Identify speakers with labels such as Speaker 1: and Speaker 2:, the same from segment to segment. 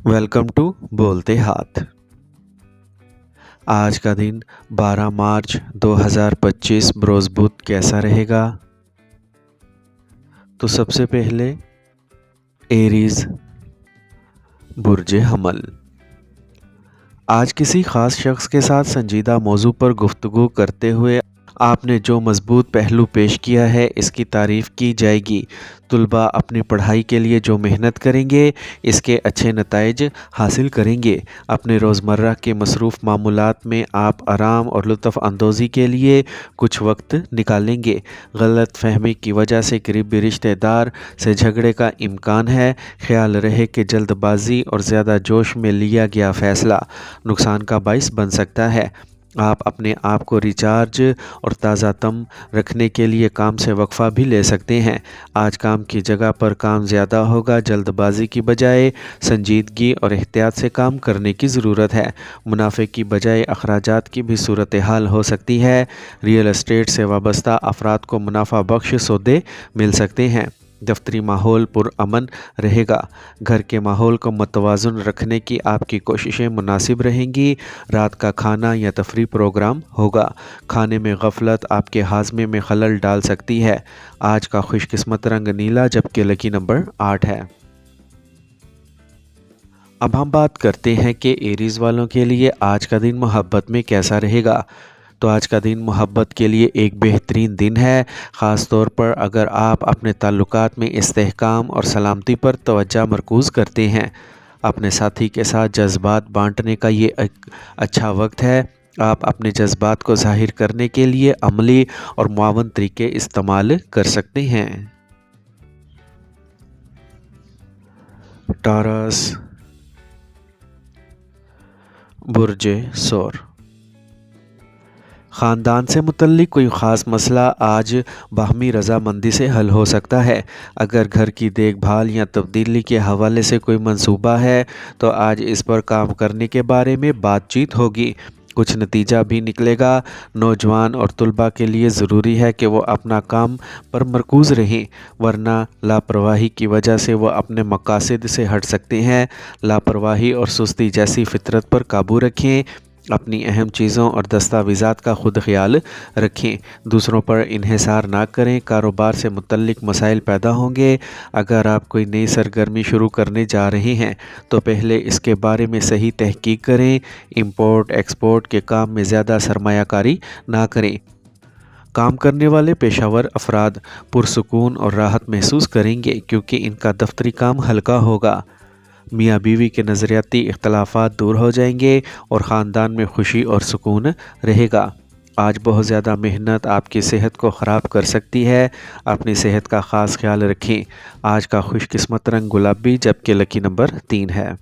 Speaker 1: Welcome to बोलते हाथ। आज का दिन 12 मार्च 2025 बरोज़ बुध कैसा रहेगा? तो सबसे पहले एरीज बुर्ज हमल। आज किसी ख़ास शख्स के साथ संजीदा मौजू पर गुफ्तगू करते हुए आपने जो मजबूत पहलू पेश किया है इसकी तारीफ़ की जाएगी। तुलबा अपनी पढ़ाई के लिए जो मेहनत करेंगे इसके अच्छे नताइज हासिल करेंगे। अपने रोज़मर्रा के मसरूफ़ मामूलात में आप आराम और लुत्फ़ अंदोज़ी के लिए कुछ वक्त निकालेंगे। गलत फहमी की वजह से करीबी रिश्तेदार से झगड़े का इम्कान है। ख्याल रहे कि जल्दबाजी और ज़्यादा जोश में लिया गया फ़ैसला नुकसान का बाइस बन सकता है। आप अपने आप को रिचार्ज और ताज़ा तम रखने के लिए काम से वक्फ़ा भी ले सकते हैं। आज काम की जगह पर काम ज़्यादा होगा। जल्दबाजी की बजाय संजीदगी और एहतियात से काम करने की ज़रूरत है। मुनाफे की बजाय अखराजात की भी सूरत हाल हो सकती है। रियल एस्टेट से वाबस्ता अफराद को मुनाफा बख्श सौदे मिल सकते हैं। दफ्तरी माहौल पुरअमन रहेगा। घर के माहौल को मतवाज़ुन रखने की आपकी कोशिशें मुनासिब रहेंगी। रात का खाना या तफरी प्रोग्राम होगा। खाने में गफलत आपके हाजमे में खलल डाल सकती है। आज का खुशकिस्मत रंग नीला जबकि लकी नंबर 8 है। अब हम बात करते हैं कि एरीज़ वालों के लिए आज का दिन मोहब्बत में कैसा रहेगा। तो आज का दिन मोहब्बत के लिए एक बेहतरीन दिन है, ख़ास तौर पर अगर आप अपने ताल्लुकात में इस्तेहकाम और सलामती पर तवज्जो मरकूज़ करते हैं। अपने साथी के साथ जज्बात बांटने का ये एक अच्छा वक्त है। आप अपने जज्बात को ज़ाहिर करने के लिए अमली और मुआवन तरीके इस्तेमाल कर सकते हैं। टॉरस बुर्ज सौर। ख़ानदान से मुतल्लिक कोई ख़ास मसला आज बाहमी रज़ामंदी से हल हो सकता है। अगर घर की देखभाल या तब्दीली के हवाले से कोई मंसूबा है तो आज इस पर काम करने के बारे में बातचीत होगी। कुछ नतीजा भी निकलेगा। नौजवान और तुलबा के लिए ज़रूरी है कि वो अपना काम पर मरकूज़ रहें, वरना लापरवाही की वजह से वो अपने मकासद से हट सकते हैं। लापरवाही और सुस्ती जैसी फितरत पर काबू रखें। अपनी अहम चीज़ों और दस्तावेज़ात का खुद ख्याल रखें। दूसरों पर इन्हिसार ना करें। कारोबार से मुतल्लिक मसाइल पैदा होंगे। अगर आप कोई नई सरगर्मी शुरू करने जा रहे हैं तो पहले इसके बारे में सही तहकीक करें। इंपोर्ट एक्सपोर्ट के काम में ज़्यादा सरमायाकारी ना करें। काम करने वाले पेशावर अफराद पुरसुकून और राहत महसूस करेंगे क्योंकि इनका दफ्तरी काम हल्का होगा। मियाँ बीवी के नज़रियाती इख्तलाफात दूर हो जाएंगे और ख़ानदान में खुशी और सुकून रहेगा। आज बहुत ज़्यादा मेहनत आपकी सेहत को ख़राब कर सकती है। अपनी सेहत का ख़ास ख्याल रखें। आज का खुशकिस्मत रंग गुलाबी जबकि लकी नंबर 3 है।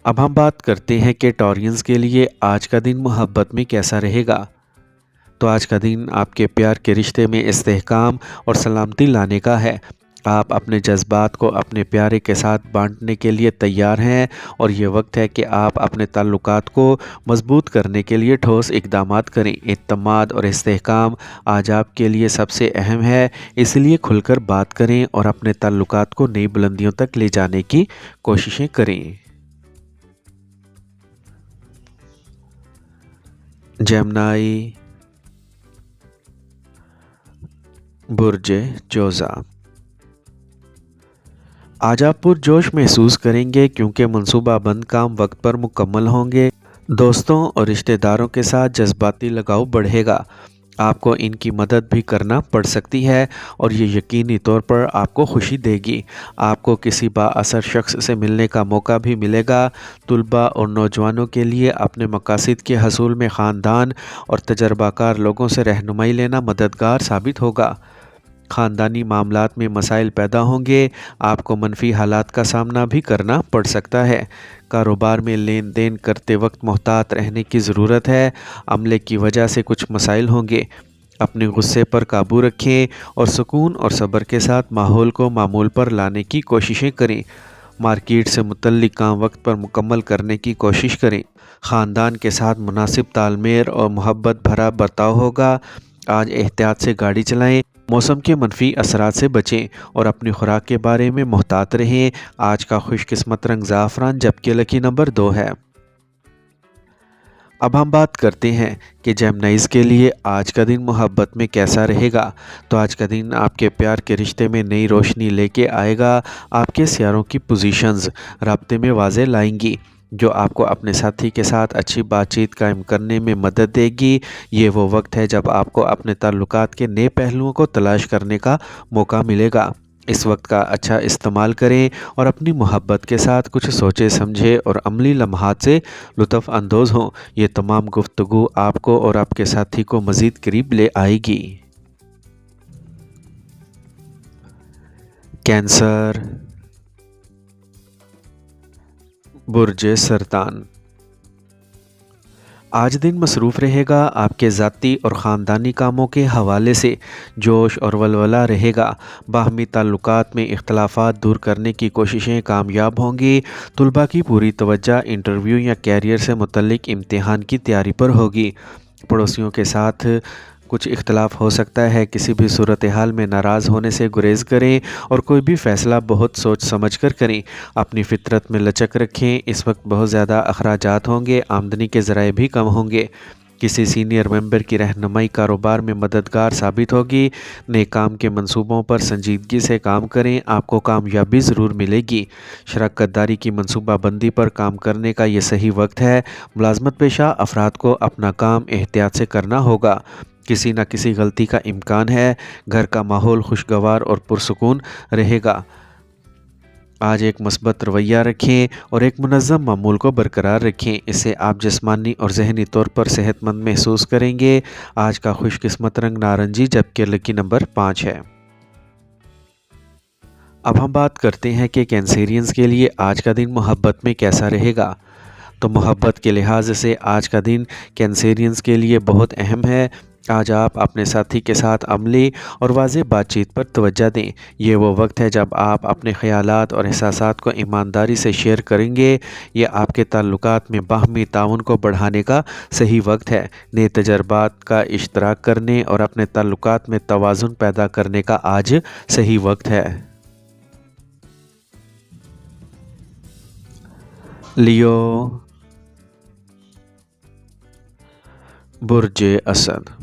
Speaker 1: अब हम बात करते हैं कि टॉरियंस के लिए आज का दिन मोहब्बत में कैसा रहेगा। तो आज का दिन आपके प्यार के रिश्ते में इस्तेहकाम और सलामती लाने का है। आप अपने जज्बात को अपने प्यारे के साथ बांटने के लिए तैयार हैं और ये वक्त है कि आप अपने ताल्लुकात को मजबूत करने के लिए ठोस इक़दामात करें। इत्मीनान और इस्तेहकाम आज आपके लिए सबसे अहम है, इसलिए खुलकर बात करें और अपने ताल्लुकात को नई बुलंदियों तक ले जाने की कोशिशें करें। जेमिनी बुर्ज जोज़ा। आज आप पुरजोश महसूस करेंगे क्योंकि मनसूबाबंद काम वक्त पर मुकम्मल होंगे। दोस्तों और रिश्तेदारों के साथ जज्बाती लगाव बढ़ेगा। आपको इनकी मदद भी करना पड़ सकती है और ये यकीनी तौर पर आपको खुशी देगी। आपको किसी बाअसर शख्स से मिलने का मौका भी मिलेगा। तुलबा और नौजवानों के लिए अपने मकासद के हसूल में ख़ानदान और तजर्बाकार लोगों से रहनुमाई लेना मददगार साबित होगा। ख़ानदानी मामलात में मसाइल पैदा होंगे। आपको मनफी हालात का सामना भी करना पड़ सकता है। कारोबार में लेन देन करते वक्त मोहतात रहने की ज़रूरत है। अमले की वजह से कुछ मसाइल होंगे। अपने गुस्से पर काबू रखें और सुकून और सब्र के साथ माहौल को मामूल पर लाने की कोशिशें करें। मार्केट से मुतल्लिक काम वक्त पर मुकम्मल करने की कोशिश करें। ख़ानदान के साथ मुनासिब तालमेल और मोहब्बत भरा बर्ताव होगा। आज एहतियात से गाड़ी चलाएं। موسم کے منفی اثرات سے بچیں اور اپنی خوراک کے بارے میں محتاط رہیں۔ آج کا خوش قسمت رنگ زعفران جبکہ لکی نمبر 2 ہے۔ اب ہم بات کرتے ہیں کہ جیمنائز کے لیے آج کا دن محبت میں کیسا رہے گا۔ تو آج کا دن آپ کے پیار کے رشتے میں نئی روشنی لے کے آئے گا۔ آپ کے سیاروں کی پوزیشنز رابطے میں واضح لائیں گی، جو آپ کو اپنے ساتھی کے ساتھ اچھی بات چیت قائم کرنے میں مدد دے گی۔ یہ وہ وقت ہے جب آپ کو اپنے تعلقات کے نئے پہلوؤں کو تلاش کرنے کا موقع ملے گا۔ اس وقت کا اچھا استعمال کریں اور اپنی محبت کے ساتھ کچھ سوچے سمجھے اور عملی لمحات سے لطف اندوز ہوں۔ یہ تمام گفتگو آپ کو اور آپ کے ساتھی کو مزید قریب لے آئے گی۔ کینسر، برج سرطان۔ آج دن مصروف رہے گا۔ آپ کے ذاتی اور خاندانی کاموں کے حوالے سے جوش اور ولولہ رہے گا۔ باہمی تعلقات میں اختلافات دور کرنے کی کوششیں کامیاب ہوں گی۔ طلباء کی پوری توجہ انٹرویو یا کیریئر سے متعلق امتحان کی تیاری پر ہوگی۔ پڑوسیوں کے ساتھ کچھ اختلاف ہو سکتا ہے۔ کسی بھی صورتحال میں ناراض ہونے سے گریز کریں اور کوئی بھی فیصلہ بہت سوچ سمجھ کر کریں۔ اپنی فطرت میں لچک رکھیں۔ اس وقت بہت زیادہ اخراجات ہوں گے۔ آمدنی کے ذرائع بھی کم ہوں گے۔ کسی سینئر ممبر کی رہنمائی کاروبار میں مددگار ثابت ہوگی۔ نئے کام کے منصوبوں پر سنجیدگی سے کام کریں۔ آپ کو کامیابی ضرور ملے گی۔ شراکت داری کی منصوبہ بندی پر کام کرنے کا یہ صحیح وقت ہے۔ ملازمت پیشہ افراد کو اپنا کام احتیاط سے کرنا ہوگا۔ کسی نہ کسی غلطی کا امکان ہے۔ گھر کا ماحول خوشگوار اور پرسکون رہے گا۔ آج ایک مثبت رویہ رکھیں اور ایک منظم معمول کو برقرار رکھیں۔ اس سے آپ جسمانی اور ذہنی طور پر صحت مند محسوس کریں گے۔ آج کا خوش قسمت رنگ نارنجی جبکہ لکی نمبر 5 ہے۔ اب ہم بات کرتے ہیں کہ کینسیرینز کے لیے آج کا دن محبت میں کیسا رہے گا۔ تو محبت کے لحاظ سے آج کا دن کینسیرینز کے لیے بہت اہم ہے۔ آج آپ اپنے ساتھی کے ساتھ عملی اور واضح بات چیت پر توجہ دیں۔ یہ وہ وقت ہے جب آپ اپنے خیالات اور احساسات کو ایمانداری سے شیئر کریں گے۔ یہ آپ کے تعلقات میں باہمی تعاون کو بڑھانے کا صحیح وقت ہے۔ نئے تجربات کا اشتراک کرنے اور اپنے تعلقات میں توازن پیدا کرنے کا آج صحیح وقت ہے۔ لیو، برج اسد۔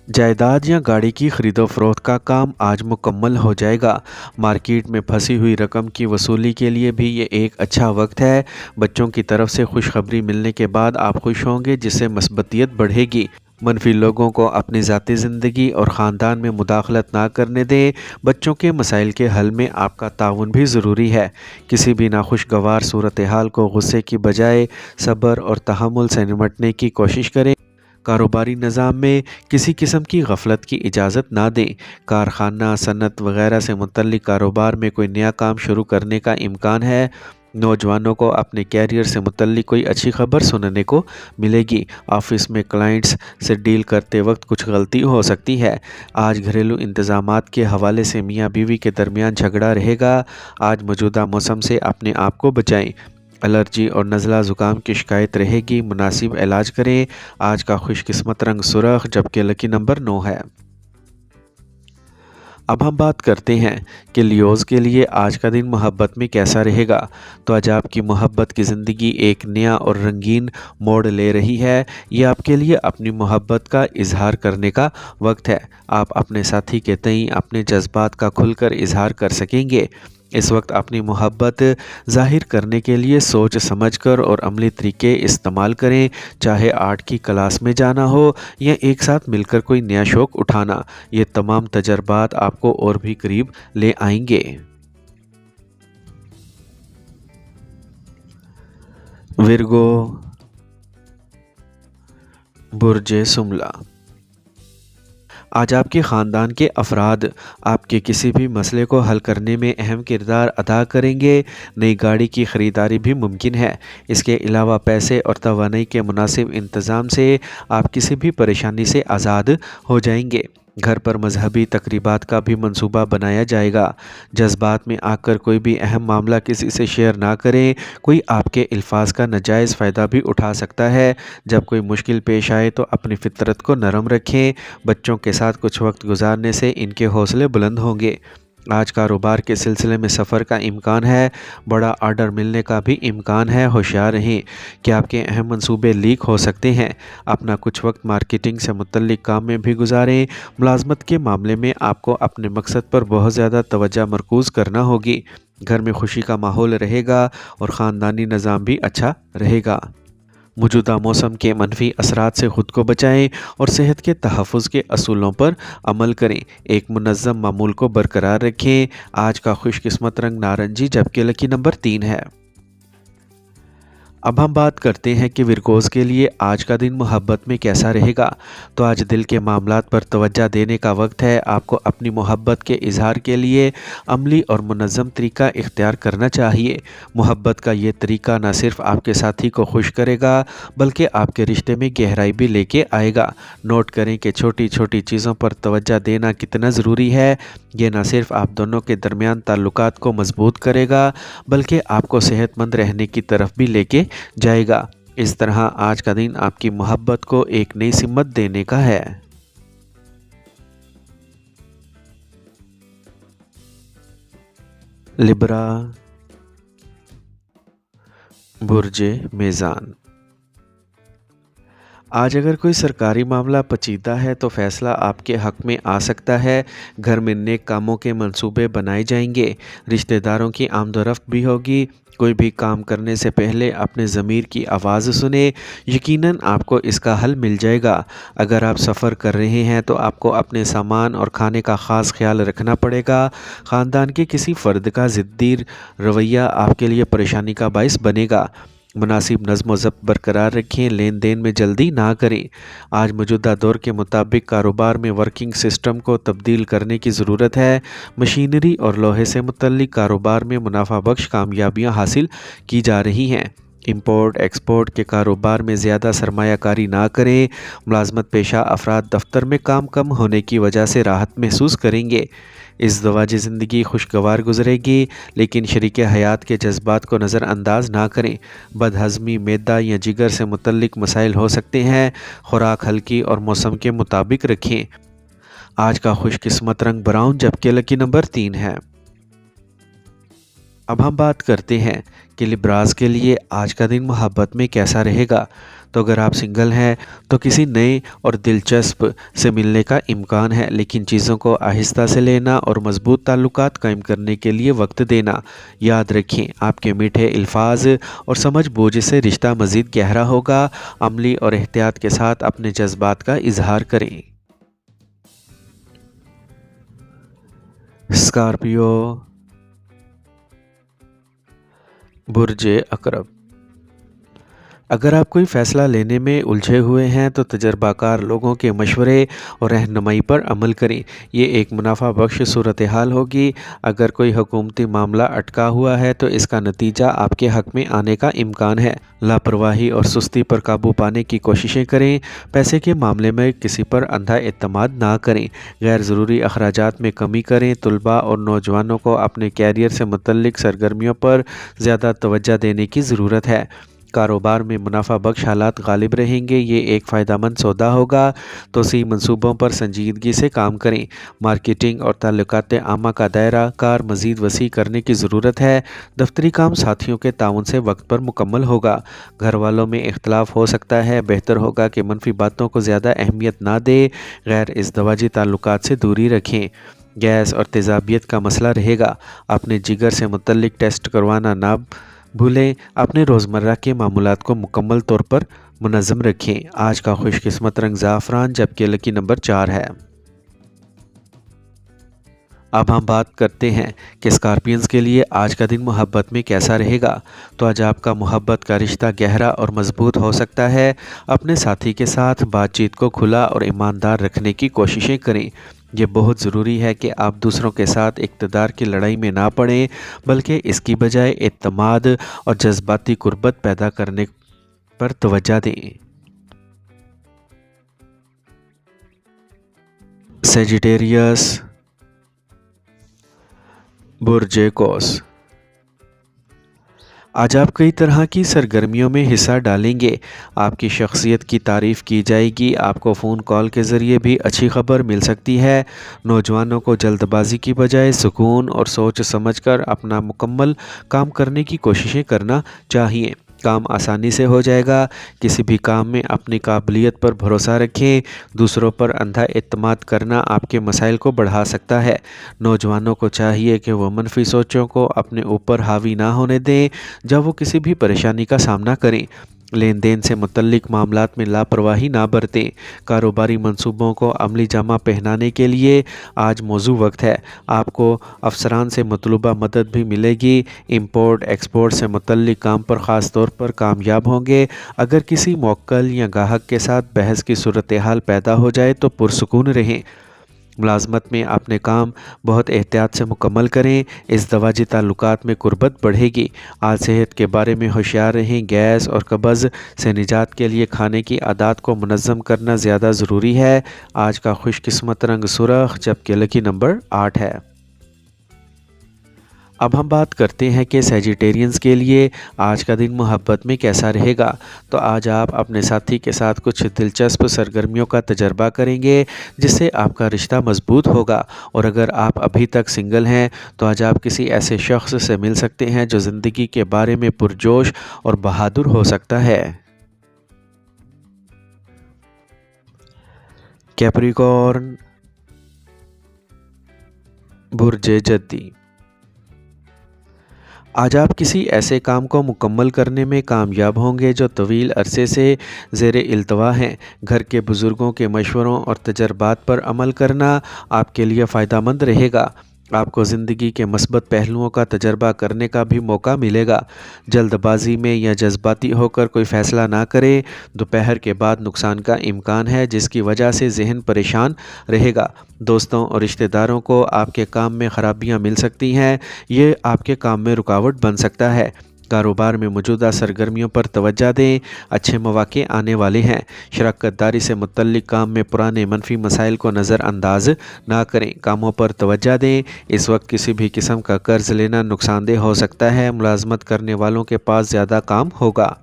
Speaker 1: جائیداد یا گاڑی کی خرید و فروخت کا کام آج مکمل ہو جائے گا۔ مارکیٹ میں پھنسی ہوئی رقم کی وصولی کے لیے بھی یہ ایک اچھا وقت ہے۔ بچوں کی طرف سے خوشخبری ملنے کے بعد آپ خوش ہوں گے، جس سے مثبتیت بڑھے گی۔ منفی لوگوں کو اپنی ذاتی زندگی اور خاندان میں مداخلت نہ کرنے دیں۔ بچوں کے مسائل کے حل میں آپ کا تعاون بھی ضروری ہے۔ کسی بھی ناخوشگوار صورتحال کو غصے کی بجائے صبر اور تحمل سے نمٹنے کی کوشش کریں۔ کاروباری نظام میں کسی قسم کی غفلت کی اجازت نہ دیں۔ کارخانہ، صنعت وغیرہ سے متعلق کاروبار میں کوئی نیا کام شروع کرنے کا امکان ہے۔ نوجوانوں کو اپنے کیریئر سے متعلق کوئی اچھی خبر سننے کو ملے گی۔ آفس میں کلائنٹس سے ڈیل کرتے وقت کچھ غلطی ہو سکتی ہے۔ آج گھریلو انتظامات کے حوالے سے میاں بیوی کے درمیان جھگڑا رہے گا۔ آج موجودہ موسم سے اپنے آپ کو بچائیں۔ الرجی اور نزلہ زکام کی شکایت رہے گی۔ مناسب علاج کریں۔ آج کا خوش قسمت رنگ سرخ جبکہ لکی نمبر 9 ہے۔ اب ہم بات کرتے ہیں کہ لیوز کے لیے آج کا دن محبت میں کیسا رہے گا۔ تو آج آپ کی محبت کی زندگی ایک نیا اور رنگین موڑ لے رہی ہے۔ یہ آپ کے لیے اپنی محبت کا اظہار کرنے کا وقت ہے۔ آپ اپنے ساتھی کے تئیں اپنے جذبات کا کھل کر اظہار کر سکیں گے۔ اس وقت اپنی محبت ظاہر کرنے کے لیے سوچ سمجھ کر اور عملی طریقے استعمال کریں، چاہے آرٹ کی کلاس میں جانا ہو یا ایک ساتھ مل کر کوئی نیا شوق اٹھانا۔ یہ تمام تجربات آپ کو اور بھی قریب لے آئیں گے۔ ورگو، برج سملہ۔ آج آپ کے خاندان کے افراد آپ کے کسی بھی مسئلے کو حل کرنے میں اہم کردار ادا کریں گے۔ نئی گاڑی کی خریداری بھی ممکن ہے۔ اس کے علاوہ پیسے اور توانائی کے مناسب انتظام سے آپ کسی بھی پریشانی سے آزاد ہو جائیں گے۔ घर पर मजहबी तकरीबात का भी मंसूबा बनाया जाएगा। जज्बात में आकर कोई भी अहम मामला किसी से शेयर ना करें, कोई आपके अल्फाज का नाजायज़ फ़ायदा भी उठा सकता है। जब कोई मुश्किल पेश आए तो अपनी फितरत को नरम रखें। बच्चों के साथ कुछ वक्त गुजारने से इनके हौसले बुलंद होंगे। आज कारोबार के सिलसिले में सफ़र का इम्कान है, बड़ा ऑर्डर मिलने का भी इम्कान है। होशियार रहें कि आपके अहम मंसूबे लीक हो सकते हैं। अपना कुछ वक्त मार्केटिंग से मुतल्लिक काम में भी गुजारें। मुलाजमत के मामले में आपको अपने मकसद पर बहुत ज़्यादा तवज्जो मरकूज़ करना होगी। घर में खुशी का माहौल रहेगा और ख़ानदानी निज़ाम भी अच्छा रहेगा। मौजूदा मौसम के मनफी असरात से ख़ुद को बचाएं और सेहत के तहफ़्फ़ुज़ के असूलों पर अमल करें। एक मुनज़्ज़म मामूल को बरकरार रखें। आज का खुशकिस्मत रंग नारंगी जबकि लकी नंबर 3 है। अब हम बात करते हैं कि विरगोज़ के लिए आज का दिन मोहब्बत में कैसा रहेगा। तो आज दिल के मामलात पर तवज्जो देने का वक्त है। आपको अपनी मोहब्बत के इजहार के लिए अमली और मुनज़्ज़म तरीका इख्तियार करना चाहिए। मोहब्बत का ये तरीका न सिर्फ आपके साथी को खुश करेगा बल्कि आपके रिश्ते में गहराई भी लेके आएगा। नोट करें कि छोटी छोटी चीज़ों पर तवज्जो देना कितना ज़रूरी है। ये न सिर्फ आप दोनों के दरमियान ताल्लुकात को मजबूत करेगा बल्कि आपको सेहतमंद रहने की तरफ भी लेके जाएगा। इस तरह आज का दिन आपकी मोहब्बत को एक नई सिमत देने का है। लिब्रा, बुर्जे मेज़ान। आज अगर कोई सरकारी मामला पेचीदा है तो फैसला आपके हक में आ सकता है। घर में नेक कामों के मंसूबे बनाए जाएंगे। रिश्तेदारों की आमदोरफ्त भी होगी। कोई भी काम करने से पहले अपने ज़मीर की आवाज़ सुने, यकीनन आपको इसका हल मिल जाएगा। अगर आप सफ़र कर रहे हैं तो आपको अपने सामान और खाने का ख़ास ख्याल रखना पड़ेगा। ख़ानदान के किसी फ़र्द का ज़िद्दी रवैया आपके लिए परेशानी का बाइस बनेगा। मुनासिब नज़्म व ज़ब्त बरकरार रखें। लेन देन में जल्दी ना करें। आज मौजूदा दौर के मुताबिक कारोबार में वर्किंग सिस्टम को तब्दील करने की ज़रूरत है। मशीनरी और लोहे से मुतल्लिक कारोबार में मुनाफा बख्श कामयाबियाँ हासिल की जा रही हैं। इंपोर्ट एक्सपोर्ट के कारोबार में ज़्यादा सरमायाकारी ना करें। मुलाजमत पेशा अफराद दफ्तर में काम कम होने की वजह से राहत महसूस करेंगे। इस दवाजी ज़िंदगी खुशगवार गुजरेगी, लेकिन शरीक हयात के जज्बात को नज़रअंदाज ना करें। बदहज़मी, मैदा या जिगर से मुतल्लिक मसाइल हो सकते हैं। खुराक हल्की और मौसम के मुताबिक रखें। आज का खुशकिस्मत रंग ब्राउन जबकि लकी नंबर 3 है। अब हम बात करते हैं कि लिब्रास के लिए आज का दिन मोहब्बत में कैसा रहेगा। तो अगर आप सिंगल हैं तो किसी नए और दिलचस्प से मिलने का इम्कान है, लेकिन चीज़ों को आहिस्ता से लेना और मजबूत ताल्लुकात कायम करने के लिए वक्त देना। याद रखें, आपके मीठे अल्फाज और समझ बूझ से रिश्ता मज़ीद गहरा होगा। अमली और एहतियात के साथ अपने जज्बात का इजहार करें। स्कॉर्पियो, बुर्जे अकरब। अगर आप कोई फ़ैसला लेने में उलझे हुए हैं तो तजर्बाकार लोगों के मशवरे और रहनुमाई पर अमल करें। ये एक मुनाफा बख्श सूरत हाल होगी। अगर कोई हुकूमती मामला अटका हुआ है तो इसका नतीजा आपके हक में आने का इम्कान है। लापरवाही और सुस्ती पर काबू पाने की कोशिशें करें। पैसे के मामले में किसी पर अंधा एतमाद ना करें। गैर ज़रूरी अखराजात में कमी करें। तलबा और नौजवानों को अपने कैरियर से मुतल्लिक सरगर्मियों पर ज़्यादा तवज्जो देने की ज़रूरत है। कारोबार में मुनाफा बख्श हालात गालिब रहेंगे। ये एक फ़ायदेमंद सौदा होगा। तोसी मंसूबों पर संजीदगी से काम करें। मार्केटिंग और ताल्लुकात आमा का दायरा कार मज़ीद वसी करने की ज़रूरत है। दफ्तरी काम साथियों के ताउन से वक्त पर मुकम्मल होगा। घर वालों में इख्तलाफ हो सकता है। बेहतर होगा कि मनफी बातों को ज़्यादा अहमियत ना दें। गैर इज़्दवाजी ताल्लुकात से दूरी रखें। गैस और तेज़ाबियत का मसला रहेगा। अपने जिगर से मुतल्लिक टेस्ट करवाना ना भूलें। अपने रोज़मर्रा के मामूलात को मुकम्मल तौर पर मुनज़्ज़म रखें। आज का खुशकिस्मत रंग ज़ाफ़रान जबकि लकी नंबर 4 है। अब हम बात करते हैं कि स्कॉर्पियंस के लिए आज का दिन मोहब्बत में कैसा रहेगा। तो आज आपका मोहब्बत का रिश्ता गहरा और मजबूत हो सकता है। अपने साथी के साथ बातचीत को खुला और ईमानदार रखने की कोशिशें करें। ये बहुत ज़रूरी है कि आप दूसरों के साथ इक़्तिदार की लड़ाई में ना पड़ें, बल्कि इसकी बजाय एतमाद और जज्बाती कुर्बत पैदा करने पर तवज्जो दें। सेजिटेरियस, बुर्ज कौस। आज आप कई तरह की सरगर्मियों में हिस्सा डालेंगे। आपकी शख्सियत की तारीफ़ की जाएगी। आपको फ़ोन कॉल के ज़रिए भी अच्छी खबर मिल सकती है। नौजवानों को जल्दबाजी की बजाय सुकून और सोच समझकर अपना मुकम्मल काम करने की कोशिशें करना चाहिए। काम आसानी से हो जाएगा। किसी भी काम में अपनी काबिलियत पर भरोसा रखें। दूसरों पर अंधा एतमाद करना आपके मसाइल को बढ़ा सकता है। नौजवानों को चाहिए कि वो मनफी सोचों को अपने ऊपर हावी ना होने दें जब वो किसी भी परेशानी का सामना करें। लेन देन से मुतल्लिक मामलात में लापरवाही ना बरतें। कारोबारी मंसूबों को अमली जामा पहनाने के लिए आज मौजू वक्त है। आपको अफसरान से मतलूबा मदद भी मिलेगी। इंपोर्ट एक्सपोर्ट से मुतल्लिक काम पर ख़ास तौर पर कामयाब होंगे। अगर किसी मौक्कल या गाहक के साथ बहस की सूरत हाल पैदा हो जाए तो पुरसुकून रहें। मुलाजमत में अपने काम बहुत एहतियात से मुकम्मल करें। इस दवाजी ताल्लुकात में कुर्बत बढ़ेगी। आज सेहत के बारे में होशियार रहें। गैस और कब्ज़ से निजात के लिए खाने की आदत को मुनज़्ज़म करना ज़्यादा ज़रूरी है। आज का खुशकिस्मत रंग सुरख जबकि लकी नंबर 8 है। अब हम बात करते हैं कि सेजिटेरियंस के लिए आज का दिन मोहब्बत में कैसा रहेगा। तो आज आप अपने साथी के साथ कुछ दिलचस्प सरगर्मियों का तजर्बा करेंगे जिससे आपका रिश्ता मजबूत होगा। और अगर आप अभी तक सिंगल हैं तो आज आप किसी ऐसे शख्स से मिल सकते हैं जो ज़िंदगी के बारे में पुरजोश और बहादुर हो सकता है। कैप्रिकॉर्न, बुर्ज जद्दी। आज आप किसी ऐसे काम को मुकम्मल करने में कामयाब होंगे जो तवील अरसे से ज़ेरे इल्तवा हैं। घर के बुज़ुर्गों के मशवरों और तजर्बात पर अमल करना आपके लिए फ़ायदेमंद रहेगा। आपको ज़िंदगी के मस्बत पहलुओं का तजर्बा करने का भी मौका मिलेगा। जल्दबाजी में या जज्बाती होकर कोई फ़ैसला ना करें। दोपहर के बाद नुकसान का इम्कान है जिसकी वजह से जहन परेशान रहेगा। दोस्तों और रिश्तेदारों को आपके काम में ख़राबियाँ मिल सकती हैं। ये आपके काम में रुकावट बन सकता है। कारोबार में मौजूदा सरगर्मियों पर तवज्जो दें। अच्छे मौके आने वाले हैं। शराकतदारी से मुतल्लिक काम में पुराने मनफी मसाइल को नज़रअंदाज ना करें। कामों पर तवज्जो दें। इस वक्त किसी भी किस्म का कर्ज लेना नुकसानदेह हो सकता है। मुलाजमत करने वालों के पास ज़्यादा काम होगा।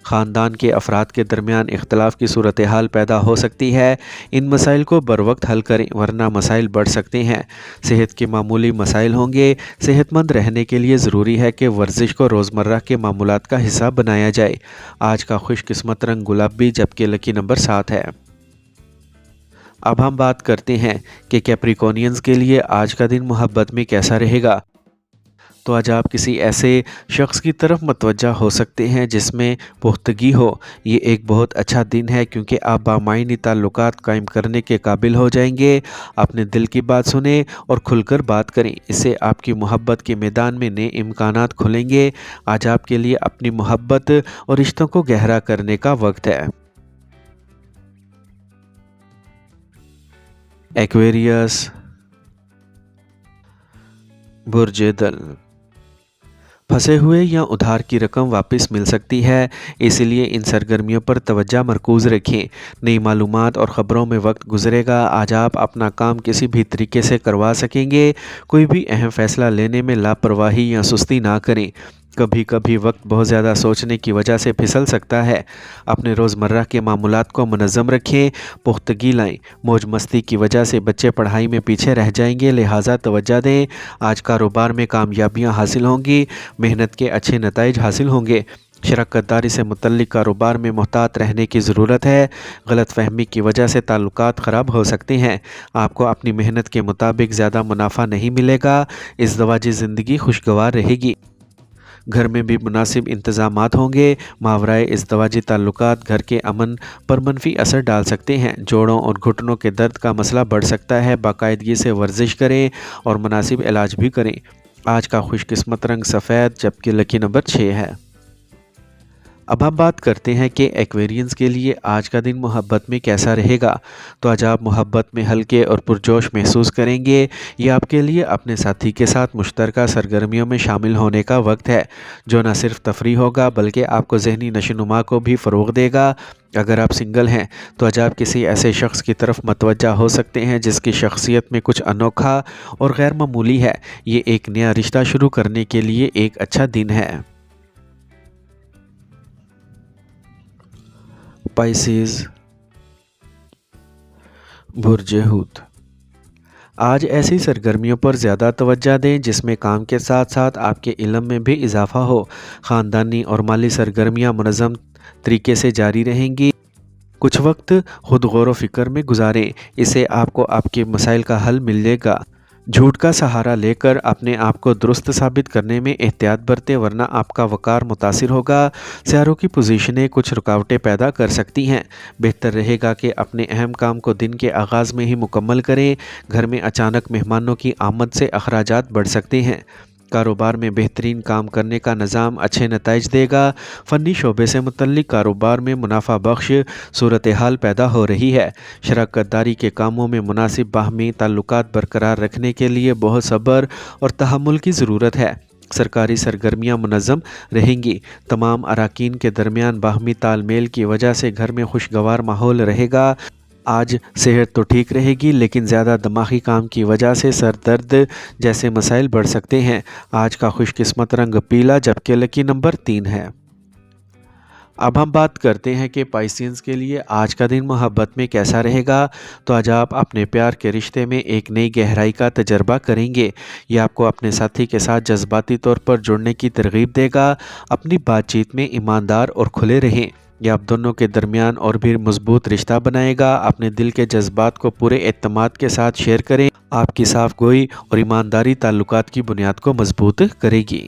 Speaker 1: ख़ानदान के अफराद के दरमियान इख्तलाफ की सूरत हाल पैदा हो सकती है। इन मसाइल को बर वक्त हल करें वरना मसाइल बढ़ सकते हैं। सेहत के मामूली मसाइल होंगे। सेहतमंद रहने के लिए ज़रूरी है कि वर्जिश को रोज़मर्रा के मामूलात का हिस्सा बनाया जाए। आज का खुशकिस्मत रंग गुलाबी जबकि लकी नंबर 7 है। अब हम बात करते हैं कि कैप्रिकॉर्नियंस के लिए आज का दिन मोहब्बत में कैसा रहेगा। तो आज आप किसी ऐसे शख्स की तरफ मतवज्जा हो सकते हैं जिसमें पुख्तगी हो। ये एक बहुत अच्छा दिन है क्योंकि आप बामायनी ताल्लुकात कायम करने के काबिल हो जाएंगे। अपने दिल की बात सुने और खुलकर बात करें। इससे आपकी मोहब्बत के मैदान में नए इम्कानात खुलेंगे। आज आपके लिए अपनी मोहब्बत और रिश्तों को गहरा करने का वक्त है। एक्वेरियस, बुर्ज दल। फंसे हुए या उधार की रकम वापस मिल सकती है, इसलिए इन सरगर्मियों पर तवज्जो मरकूज़ रखें। नई मालूमात और ख़बरों में वक्त गुजरेगा। आज आप अपना काम किसी भी तरीके से करवा सकेंगे। कोई भी अहम फ़ैसला लेने में लापरवाही या सुस्ती ना करें। कभी कभी वक्त बहुत ज़्यादा सोचने की वजह से फिसल सकता है। अपने रोज़मर्रा के मामूलात को मुनज़्ज़म रखें। पुख्तगी लाएं। मौज मस्ती की वजह से बच्चे पढ़ाई में पीछे रह जाएंगे, लिहाजा तवज्जो दें। आज कारोबार में कामयाबियां हासिल होंगी। मेहनत के अच्छे नताइज हासिल होंगे। शराकतदारी से मुतल्लिक कारोबार में मोहतात रहने की ज़रूरत है। गलत फहमी की वजह से ताल्लुकात ख़राब हो सकते हैं। आपको अपनी मेहनत के मुताबिक ज़्यादा मुनाफा नहीं मिलेगा। इस दवाजी ज़िंदगी खुशगवार रहेगी। घर में भी मुनासिब इंतज़ामात होंगे। मावराए इस दवाजी ताल्लुकात घर के अमन पर मनफी असर डाल सकते हैं। जोड़ों और घुटनों के दर्द का मसला बढ़ सकता है। बाकायदगी से वर्जिश करें और मुनासिब इलाज भी करें। आज का खुशकिस्मत रंग सफ़ेद जबकि लकी नंबर 6 है। اب हम बात करते हैं कि एक्वेरियंस के लिए आज का दिन मोहब्बत में कैसा रहेगा। तो आज आप मोहब्बत में हल्के और पुरजोश महसूस करेंगे। ये आपके लिए अपने साथी के साथ मुश्तरका सरगर्मियों में शामिल होने का वक्त है, जो न सिर्फ तफरीह होगा बल्कि आपको ज़हनी नशोनुमा को भी फ़रोग़ देगा। अगर आप सिंगल हैं तो आज आप किसी ऐसे शख्स की तरफ मतवज्जा हो सकते हैं जिसकी शख्सियत में कुछ अनोखा और गैर मामूली है। ये एक नया रिश्ता शुरू करने के लिए एक अच्छा दिन है। पाइसेस, बुर्जे हूत। आज ऐसी सरगर्मियों पर ज़्यादा तवज्जो दें जिसमें काम के साथ साथ आपके इल्म में भी इजाफ़ा हो। ख़ानदानी और माली सरगर्मियाँ मुनज़्ज़म तरीके से जारी रहेंगी। कुछ वक्त खुद गौर व फिक्र में गुजारें, इससे आपको आपके मसाइल का हल मिलेगा। झूठ का सहारा लेकर अपने आप को दुरुस्त साबित करने में एहतियात बरतें, वरना आपका वक़ार मुतासिर होगा। सियारों की पोजीशनें कुछ रुकावटें पैदा कर सकती हैं। बेहतर रहेगा कि अपने अहम काम को दिन के आगाज़ में ही मुकम्मल करें। घर में अचानक मेहमानों की आमद से अखराजात बढ़ सकते हैं। कारोबार में बेहतरीन काम करने का निज़ाम अच्छे नताइज देगा। फ़नी शोबे से मुतल्लिक कारोबार में मुनाफा बख्श सूरत हाल पैदा हो रही है। शराकतदारी के कामों में मुनासिब बाहमी ताल्लुकात बरकरार रखने के लिए बहुत सब्र और तहम्मुल की ज़रूरत है। सरकारी सरगर्मियाँ मुनज़्ज़म रहेंगी। तमाम अराकीन के दरमियान बाहमी तालमेल की वजह से घर में खुशगवार माहौल रहेगा। आज सेहत तो ठीक रहेगी, लेकिन ज़्यादा दिमागी काम की वजह से सर दर्द जैसे मसाइल बढ़ सकते हैं। आज का खुशकिस्मत रंग पीला, जबकि लकी नंबर 3 है। अब हम बात करते हैं कि पाइसेंस के लिए आज का दिन मोहब्बत में कैसा रहेगा। तो आज आप अपने प्यार के रिश्ते में एक नई गहराई का तजर्बा करेंगे। यह आपको अपने साथी के साथ जज्बाती तौर पर जुड़ने की तरगीब देगा। अपनी बातचीत में ईमानदार और खुले रहें। यह आप दोनों के दरमियान और भी मजबूत रिश्ता बनाएगा। अपने दिल के जज्बात को पूरे एतमाद के साथ शेयर करें। आपकी साफ गोई और ईमानदारी ताल्लुकात की बुनियाद को मजबूत करेगी।